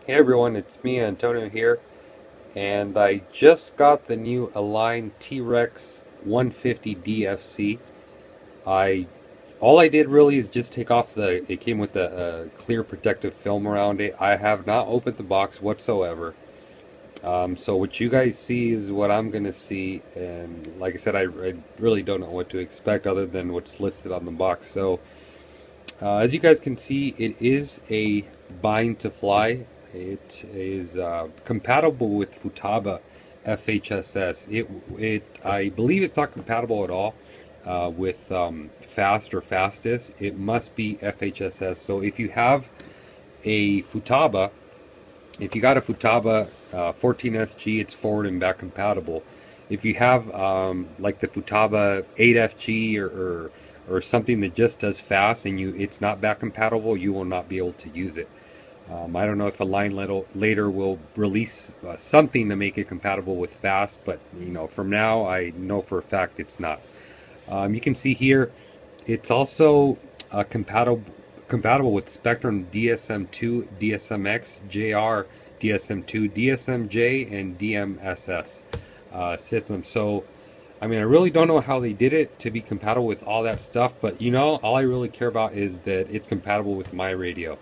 Hey everyone, it's me, Antonio here, and I just got the new Align T-Rex 150 DFC. I all I did really is just take off it came with a clear protective film around it. I have not opened the box whatsoever. So what you guys see is what I'm gonna see, and like I said, I really don't know what to expect other than what's listed on the box. So as you guys can see, it is a bind to fly. It is compatible with Futaba FHSS. I believe it's not compatible at all with fast or fastest. It must be FHSS. So if you have a Futaba, if you got a Futaba 14SG, it's forward and back compatible. If you have like the Futaba 8FG or something that just does fast and it's not back compatible, you will not be able to use it. I don't know if Align later will release something to make it compatible with fast, but from now I know for a fact it's not. You can see here it's also compatible with Spectrum DSM2, DSMX, JR, DSM2, DSMJ, and DMSS systems. So, I mean, I really don't know how they did it to be compatible with all that stuff, but all I really care about is that it's compatible with my radio.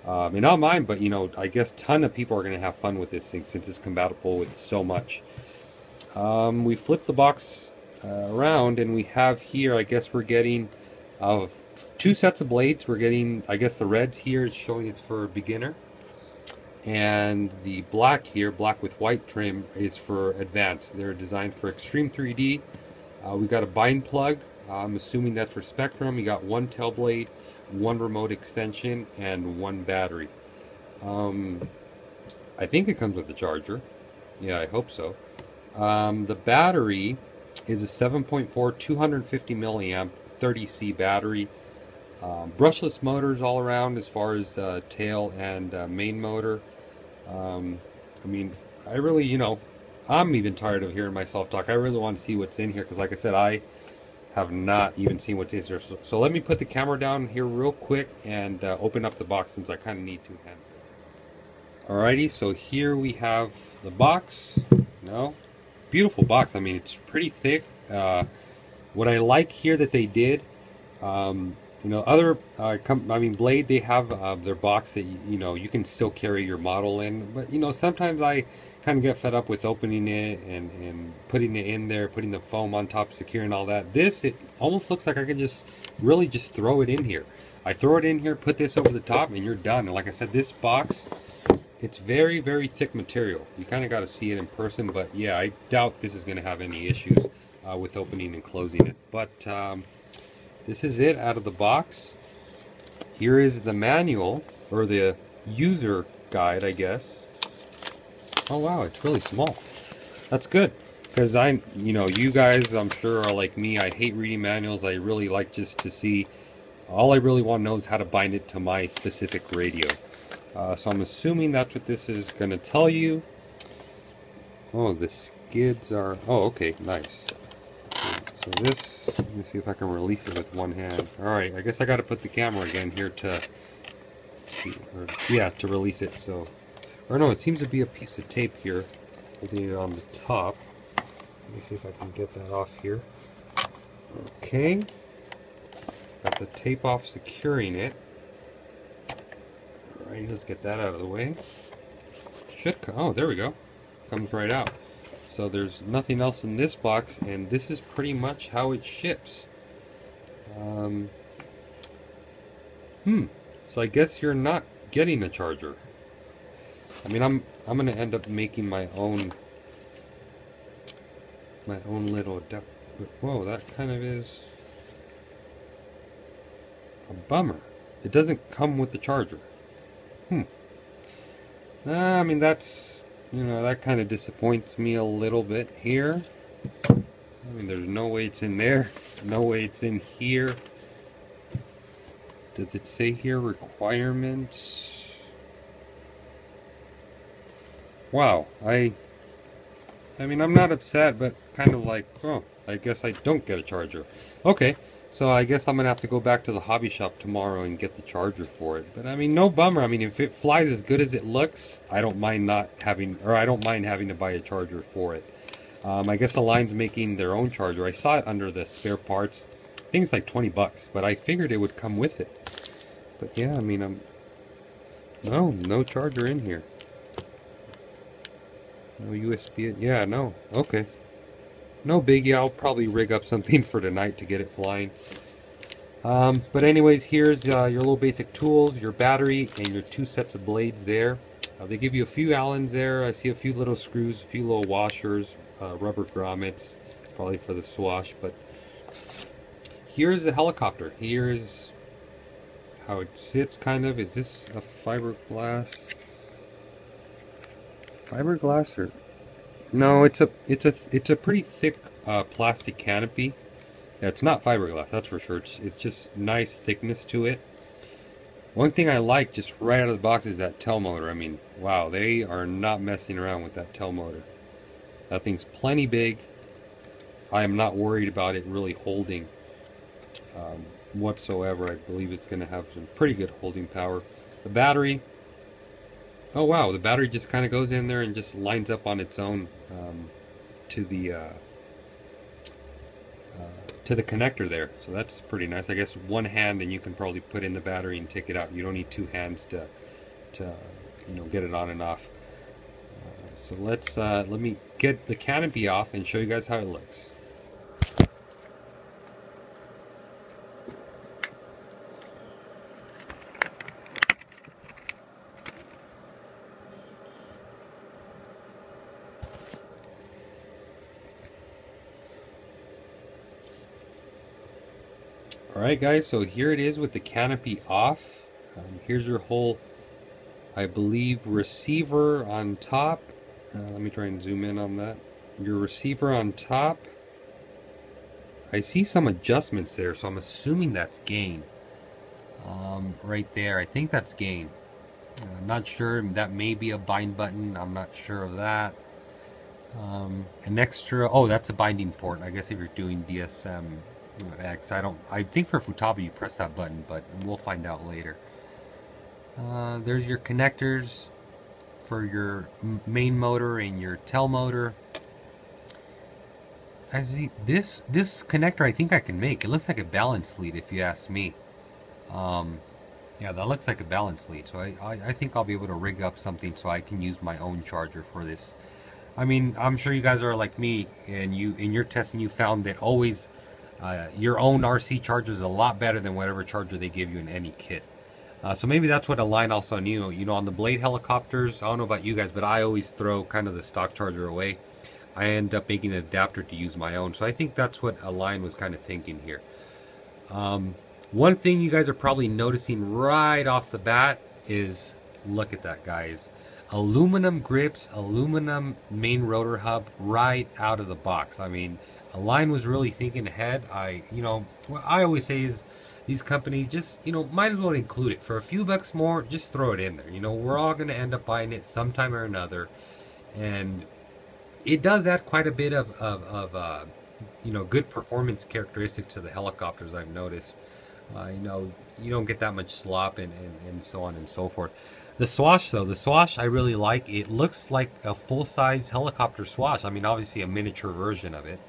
And not mine, but I guess a ton of people are going to have fun with this thing since it's compatible with so much. We flip the box around, and we have here, I guess we're getting two sets of blades. We're getting, I guess the reds here is showing it's for beginner, and the black here, black with white trim, is for advanced. They're designed for extreme 3D. We got a bind plug. I'm assuming that's for Spectrum. You got one tail blade, one remote extension, and one battery. I think it comes with a charger. Yeah, I hope so. The battery is a 7.4 250 milliamp 30C battery. Brushless motors all around as far as tail and main motor. I mean, I really, I'm even tired of hearing myself talk. I really want to see what's in here because, like I said, I have not even seen what's in here. So let me put the camera down here real quick and open up the box since I kind of need to. Alrighty, so here we have the box. Beautiful box. I mean, it's pretty thick. What I like here that they did, other Blade, they have their box that you can still carry your model in, but sometimes I kind of get fed up with opening it and putting it in there, putting the foam on top, securing all that. It almost looks like I can just throw it in here. I throw it in here, put this over the top, and you're done. And like I said, this box, it's very, very thick material. You kind of got to see it in person, but yeah, I doubt this is going to have any issues with opening and closing it. But this is it out of the box. Here is the manual, or the user guide, I guess. Oh wow, it's really small. That's good, because you guys, I'm sure, are like me. I hate reading manuals. I really like just to see. All I really want to know is how to bind it to my specific radio. So I'm assuming that's what this is going to tell you. Oh, the skids are... Oh, okay, nice. So this, let me see if I can release it with one hand. Alright, I guess I got to put the camera again here to release it. So, or no, it seems to be a piece of tape here holding it on the top. Let me see if I can get that off here. Okay. Got the tape off securing it. Alright, let's get that out of the way. Oh, there we go. Comes right out. So there's nothing else in this box, and this is pretty much how it ships. So I guess you're not getting a charger. I mean, I'm gonna end up making my own little adapter. Whoa, that kind of is a bummer. It doesn't come with the charger. I mean, that's, that kind of disappoints me a little bit here. I mean, there's no way it's in there. No way it's in here. Does it say here requirements? Wow, I mean, I'm not upset, but kind of like, oh, I guess I don't get a charger. Okay, So I guess I'm gonna have to go back to the hobby shop tomorrow and get the charger for it. But I mean, no bummer. I mean, if it flies as good as it looks, I don't mind not having, or I don't mind having to buy a charger for it. I guess Align's making their own charger. I saw it under the spare parts. I think it's like 20 bucks, but I figured it would come with it. But yeah, I mean, no charger in here. No USB. Yeah, no. Okay. No biggie. I'll probably rig up something for tonight to get it flying. But anyways, here's your little basic tools, your battery, and your 2 sets of blades there. They give you a few Allens there. I see a few little screws, a few little washers, rubber grommets, probably for the swash. But here's the helicopter. Here's how it sits, kind of. Is this a fiberglass? Fiberglass or no? It's a pretty thick plastic canopy. Yeah, it's not fiberglass, that's for sure. It's just nice thickness to it. One thing I like just right out of the box is that tail motor. I mean, wow, they are not messing around with that tail motor. That thing's plenty big. I am not worried about it really holding whatsoever. I believe it's going to have some pretty good holding power. The battery, oh wow, the battery just kind of goes in there and just lines up on its own to the connector there. So that's pretty nice. I guess one hand and you can probably put in the battery and take it out. You don't need 2 hands to you know, get it on and off. So let me get the canopy off and show you guys how it looks. Alright guys, so here it is with the canopy off. Here's your whole, I believe, receiver on top. Let me try and zoom in on that. Your receiver on top. I see some adjustments there, so I'm assuming that's gain. Right there, I think that's gain. I'm not sure, that may be a bind button, I'm not sure of that. An extra, oh, that's a binding port. I guess if you're doing DSM X, I think for Futaba you press that button, but we'll find out later. There's your connectors for your main motor and your tail motor. Actually, this connector I think I can make. It looks like a balance lead if you ask me. Yeah, that looks like a balance lead, so I think I'll be able to rig up something so I can use my own charger for this. I mean, I'm sure you guys are like me, and in your testing you found that always your own RC charger is a lot better than whatever charger they give you in any kit. So maybe that's what Align also knew. You know, on the Blade helicopters, I don't know about you guys, but I always throw kind of the stock charger away. I end up making an adapter to use my own. So I think that's what Align was kind of thinking here. One thing you guys are probably noticing right off the bat is, look at that, guys. Aluminum grips, aluminum main rotor hub right out of the box. I mean, Align was really thinking ahead. You know, what I always say is these companies just, you know, might as well include it. For a few bucks more, just throw it in there. You know, we're all going to end up buying it sometime or another. And it does add quite a bit of you know, good performance characteristics to the helicopters, I've noticed. You know, you don't get that much slop and so on and so forth. The swash, though, the swash I really like. It looks like a full-size helicopter swash. I mean, obviously a miniature version of it.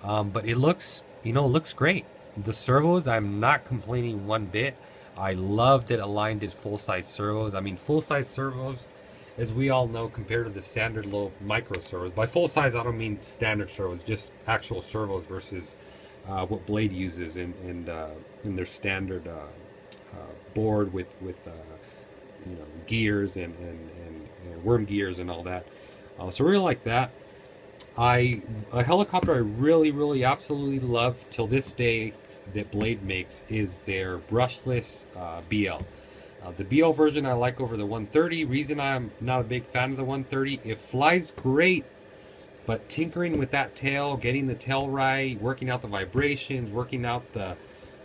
But it looks, you know, looks great. The servos, I'm not complaining one bit. I love that Align did full-size servos. I mean, full-size servos, as we all know, compared to the standard little micro servos. By full-size, I don't mean standard servos, just actual servos versus what Blade uses in their standard board with you know, gears and worm gears and all that. So I really like that. A helicopter I really absolutely love till this day that Blade makes is their brushless BL. The BL version I like over the 130. Reason I'm not a big fan of the 130, it flies great, but tinkering with that tail, getting the tail right, working out the vibrations, working out the,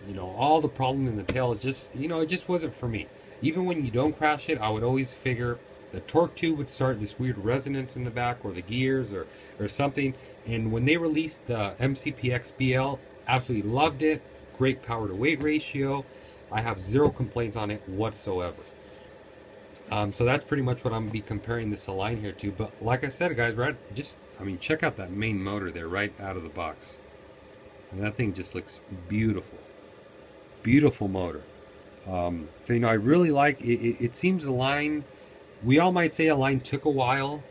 you know, all the problem in the tail is just, you know, it just wasn't for me. Even when you don't crash it, I would always figure the torque tube would start this weird resonance in the back, or the gears, or something. And when they released the MCPX BL, absolutely loved it. great power to weight ratio. I have zero complaints on it whatsoever. So that's pretty much what I'm gonna be comparing this Align here to. But like I said, guys, right, just, I mean, check out that main motor there right out of the box. And that thing just looks beautiful. Beautiful motor. So, you know, I really like it. It seems Align, we all might say Align took a while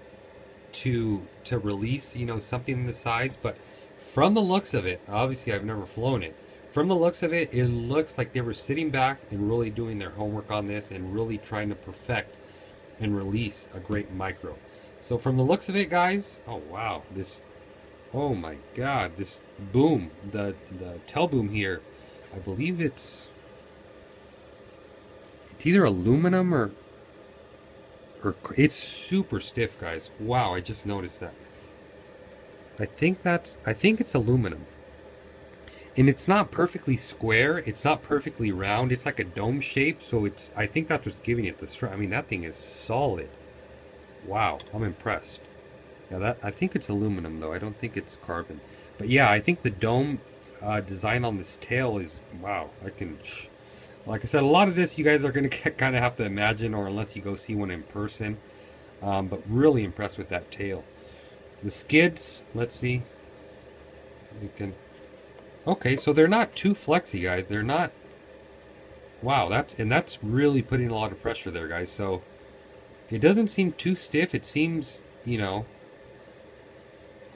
to release, you know, something this size, but from the looks of it, obviously I've never flown it. From the looks of it, it looks like they were sitting back and really doing their homework on this and really trying to perfect and release a great micro. So from the looks of it, guys, oh wow, this, oh my god, this boom, the tail boom here, I believe it's either aluminum or it's super stiff, guys. Wow, I just noticed that. I think it's aluminum. And it's not perfectly square, it's not perfectly round, it's like a dome shape, so it's, I think that's what's giving it the strength. I mean, that thing is solid. Wow, I'm impressed. Yeah, that, I think it's aluminum though, I don't think it's carbon. But yeah, I think the dome design on this tail is, wow, I can, like I said, a lot of this you guys are going to kind of have to imagine, or unless you go see one in person. But really impressed with that tail. The skids, let's see. You can, okay, so they're not too flexy, guys. They're not, wow, that's really putting a lot of pressure there, guys. So it doesn't seem too stiff. It seems, you know,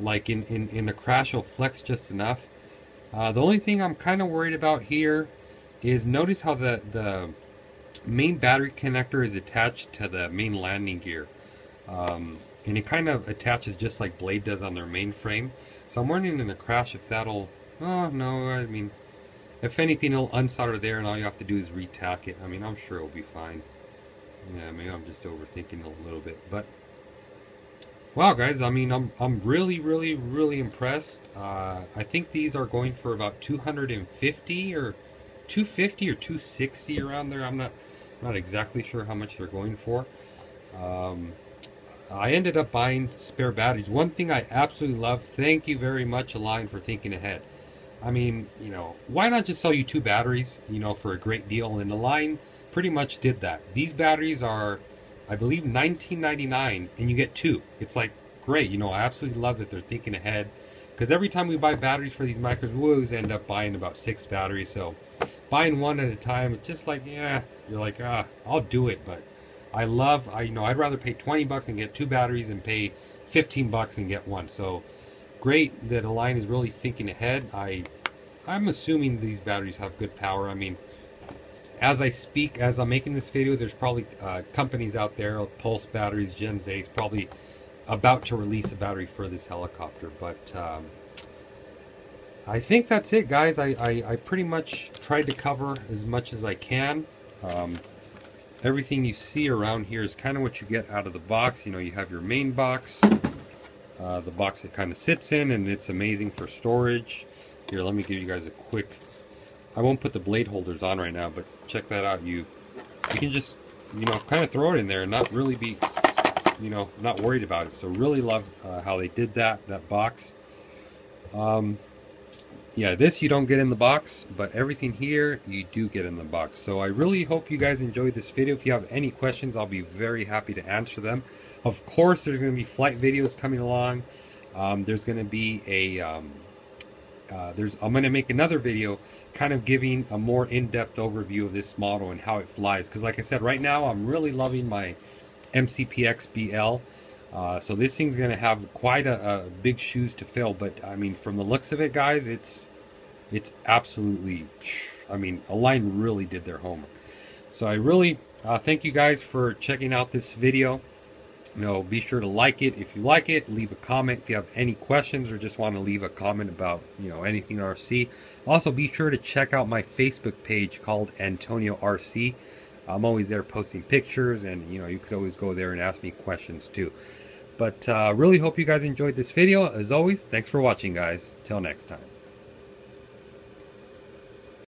like in the crash will flex just enough. The only thing I'm kind of worried about here is, notice how the main battery connector is attached to the main landing gear. And it kind of attaches just like Blade does on their main frame. So I'm wondering in the crash if that'll, oh no, I mean, if anything it'll unsolder there and all you have to do is retack it. I mean, I'm sure it'll be fine. Yeah, maybe I'm just overthinking a little bit, but wow, guys, I mean, I'm really impressed. I think these are going for about 250 or 250 or 260 around there. I'm not exactly sure how much they're going for. I ended up buying spare batteries. One thing I absolutely love, thank you very much Align for thinking ahead. I mean, you know, why not just sell you 2 batteries, you know, for a great deal? And Align pretty much did that. These batteries are, I believe, $19.99 and you get 2. It's like, great, you know, I absolutely love that they're thinking ahead, because every time we buy batteries for these micros, we always end up buying about 6 batteries. So buying one at a time, it's just like, yeah, you're like, I'll do it. But you know, I'd rather pay 20 bucks and get 2 batteries and pay 15 bucks and get 1. So great that Align is really thinking ahead. I'm assuming these batteries have good power. I mean, as I speak, as I'm making this video, there's probably companies out there, Pulse Batteries, Gen's probably about to release a battery for this helicopter. But I think that's it, guys. I pretty much tried to cover as much as I can. Everything you see around here is kind of what you get out of the box. You know, you have your main box, the box it kind of sits in, and it's amazing for storage. Here, let me give you guys a quick, I won't put the blade holders on right now, but check that out. You can just, you know, kind of throw it in there and not really be, you know, not worried about it. So really love how they did that box. Yeah, this you don't get in the box, but everything here you do get in the box. So I really hope you guys enjoyed this video. If you have any questions, I'll be very happy to answer them. Of course, there's going to be flight videos coming along. There's going to be a I'm going to make another video kind of giving a more in-depth overview of this model and how it flies, because like I said, right now I'm really loving my MCPX BL. So this thing's going to have quite a big shoes to fill, but I mean, from the looks of it, guys, it's absolutely, I mean, Align really did their homework. So I really thank you guys for checking out this video. You know, be sure to like it. If you like it, leave a comment. If you have any questions or just want to leave a comment about, you know, anything RC. Also, be sure to check out my Facebook page called Antonio RC. I'm always there posting pictures, and you know, you could always go there and ask me questions too. But really hope you guys enjoyed this video. As always, thanks for watching, guys. Till next time.